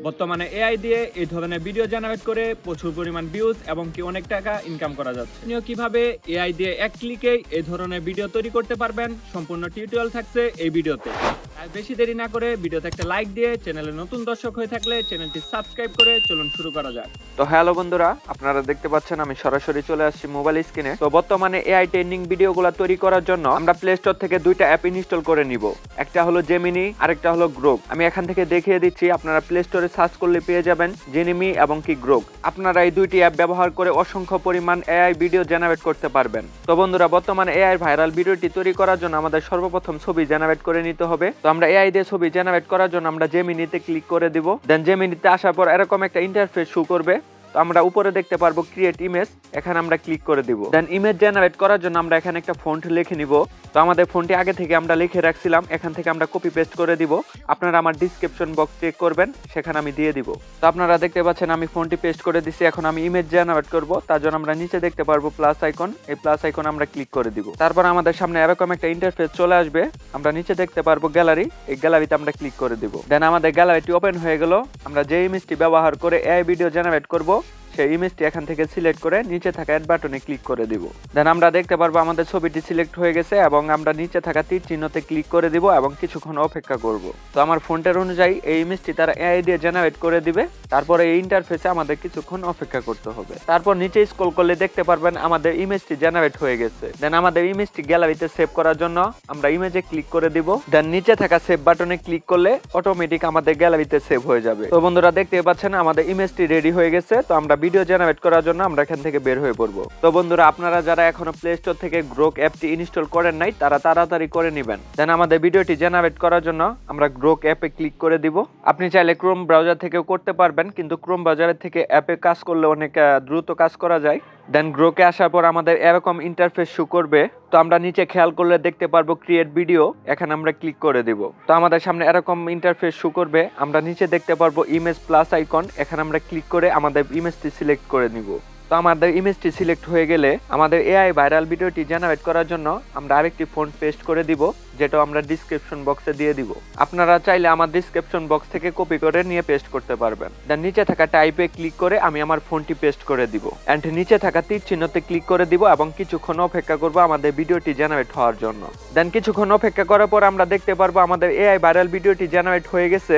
বর্তমানে এআই দিয়ে এই ধরনের ভিডিও জেনারেট করে প্রচুর পরিমাণ ভিউজ এবং কি অনেক টাকা ইনকাম করা যাচ্ছে। আপনিও কিভাবে এআই দিয়ে এক ক্লিকেই এই ধরনের ভিডিও তৈরি করতে পারবেন সম্পূর্ণ টিউটোরিয়াল থাকছে এই ভিডিওতে। আর বেশি দেরি না করে ভিডিওতে একটা লাইক দিয়ে চ্যানেলে নতুন দর্শক হয়ে থাকলে চ্যানেলটি সাবস্ক্রাইব করে চলুন শুরু করা যাক। তো হ্যালো বন্ধুরা, আপনারা দেখতে পাচ্ছেন আমি সরাসরি চলে আসছি মোবাইল স্ক্রিনে। তো বর্তমানে এআই ট্রেনিং ভিডিওগুলো তৈরি করার জন্য আমরা প্লে স্টোর থেকে দুইটা অ্যাপ ইনস্টল করে নিব। একটা হলো জেমিনি, আরেকটা হলো গ্রোক। আমি এখান থেকে দেখিয়ে দিচ্ছি, আপনারা প্লে স্টোরে সার্চ করলে পেয়ে যাবেন জেমিনি এবং কি গ্রোক। আপনারা এই দুইটি অ্যাপ ব্যবহার করে অসংখ্য পরিমাণ এআই ভিডিও জেনারেট করতে পারবেন। তো বন্ধুরা, বর্তমানে এআই ভাইরাল ভিডিওটি তৈরি করার জন্য আমাদের সর্বপ্রথম ছবি জেনারেট করে নিতে হবে। তো আমরা এআই দিয়ে ছবি জেনারেট করার জন্য আমরা জেমিনিতে ক্লিক করে দিব। দেন জেমিনিতে আসার পর এরকম একটা ইন্টারফেস শো করবে। তো আমরা উপরে দেখতে পারবো ক্রিয়েট ইমেজ, এখানে আমরা ক্লিক করে দিব। দেন ইমেজ জেনারেট করার জন্য আমরা এখানে একটা ফন্ট লিখে নিব। তো আমাদের ফন্টটি আগে থেকে আমরা লিখে রাখছিলাম, এখান থেকে আমরা কপি পেস্ট করে দিব। আপনারা আমার ডিসক্রিপশন বক্স চেক করবেন, সেখানে আমি দিয়ে দিব। তো আপনারা দেখতে পাচ্ছেন আমি ফন্টটি পেস্ট করে দিছি। এখন আমি ইমেজ জেনারেট করব, তার জন্য আমরা নিচে দেখতে পারবো প্লাস আইকন, এই প্লাস আইকন আমরা ক্লিক করে দিব। তারপর আমাদের সামনে এরকম একটা ইন্টারফেস চলে আসবে। আমরা নিচে দেখতে পারবো গ্যালারি, এই গ্যালারিতে আমরা ক্লিক করে দিব। দেন আমাদের গ্যালারিটি ওপেন হয়ে গেল। আমরা যে ইমেজটি ব্যবহার করে এআই ভিডিও জেনারেট করব সেই ইমেজটি এখান থেকে সিলেক্ট করে নিচে থাকা অ্যাড বাটনে ক্লিক করে দিব। দেন আমরা দেখতে পারবো আমাদের ছবিটি সিলেক্ট হয়ে গেছে এবং আমরা নিচে থাকা তীর চিহ্নতে ক্লিক করে দিব এবং কিছুক্ষণ অপেক্ষা করব। তো আমার ফন্টের অনুযায়ী এই ইমেজটি তারা এআই দিয়ে জেনারেট করে দিবে। তারপরে এই ইন্টারফেসে আমাদের কিছুক্ষণ অপেক্ষা করতে হবে। তারপর নিচে স্ক্রল করলে দেখতে পারবেন আমাদের ইমেজটি জেনারেট হয়ে গেছে। দেন আমাদের ইমেজটি গ্যালারিতে সেভ করার জন্য আমরা ইমেজে ক্লিক করে দিব। দেন নিচে থাকা সেভ বাটনে ক্লিক করলে অটোমেটিক আমাদের গ্যালারিতে সেভ হয়ে যাবে। তো বন্ধুরা, দেখতে পাচ্ছেন আমাদের ইমেজটি রেডি হয়ে গেছে। তো আমরা ভিডিও জেনারেট করার জন্য আমরা এখান থেকে বের হয়ে পড়বো। তো বন্ধুরা, আপনারা যারা এখনো প্লে স্টোর থেকে গ্রোক অ্যাপটি ইনস্টল করেন নাই, তারা তাড়াতাড়ি করে নেবেন। দেন আমাদের ভিডিওটি জেনারেট করার জন্য আমরা গ্রোক অ্যাপে ক্লিক করে দিব। আপনি চাইলে ক্রোম ব্রাউজার থেকেও করতে পারবেন, কিন্তু ক্রোম ব্রাউজারের থেকে অ্যাপে কাজ করলে অনেক দ্রুত কাজ করা যায়। দেন গ্রোকে আসার পর আমাদের এরকম ইন্টারফেস শো করবে। তো আমরা নিচে খেয়াল করলে দেখতে পারবো ক্রিয়েট ভিডিও, এখানে আমরা ক্লিক করে দিব। তো আমাদের সামনে এরকম ইন্টারফেস শো করবে। আমরা নিচে দেখতে পারবো ইমেজ প্লাস আইকন, এখানে আমরা ক্লিক করে আমাদের ইমেজটি সিলেক্ট করে নিব। তো আমাদের ইমেজটি সিলেক্ট হয়ে গেলে আমাদের এআই ভাইরাল ভিডিওটি জেনারেট করার জন্য আমরা আরেকটি ফন্ট পেস্ট করে দিব, যেটা আমরা ডিসক্রিপশন বক্সে দিয়ে দিব। আপনারা চাইলে আমার ডিসক্রিপশন বক্স থেকে কপি করে নিয়ে পেস্ট করতে পারবেন। দেন নিচে থাকা টাইপে ক্লিক করে আমি আমার ফন্টটি পেস্ট করে দিব এন্ড নিচে থাকা তীর চিহ্নতে ক্লিক করে দিব এবং কিছুক্ষণ অপেক্ষা করব আমাদের ভিডিওটি জেনারেট হওয়ার জন্য। দেন কিছুক্ষণ অপেক্ষা করার পর আমরা দেখতে পারবো আমাদের এআই ভাইরাল ভিডিওটি জেনারেট হয়ে গেছে।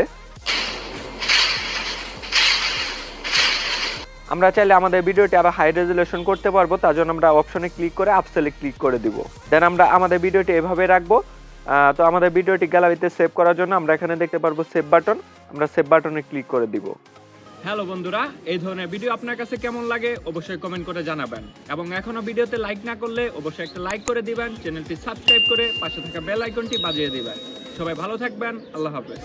আমরা চাইলে আমাদের ভিডিওটি আরো হাই রেজুলেশন করতে পারবো, তার জন্য আমরা অপশনে ক্লিক করে আপসেলে ক্লিক করে দিব। দেন আমরা আমাদের ভিডিওটি এভাবে রাখবো। তো আমাদের ভিডিওটি গ্যালারিতে সেভ করার জন্য আমরা এখানে দেখতে পারবো সেভ বাটন, আমরা সেভ বাটনে ক্লিক করে দিব। হ্যালো বন্ধুরা, এই ধরনের ভিডিও আপনার কাছে কেমন লাগে অবশ্যই কমেন্ট করে জানাবেন এবং এখনো ভিডিওতে লাইক না করলে অবশ্যই একটা লাইক করে দিবেন, চ্যানেলটি সাবস্ক্রাইব করে পাশে থাকা বেল আইকনটি বাজিয়ে দিবেন। সবাই ভালো থাকবেন, আল্লাহ হাফেজ।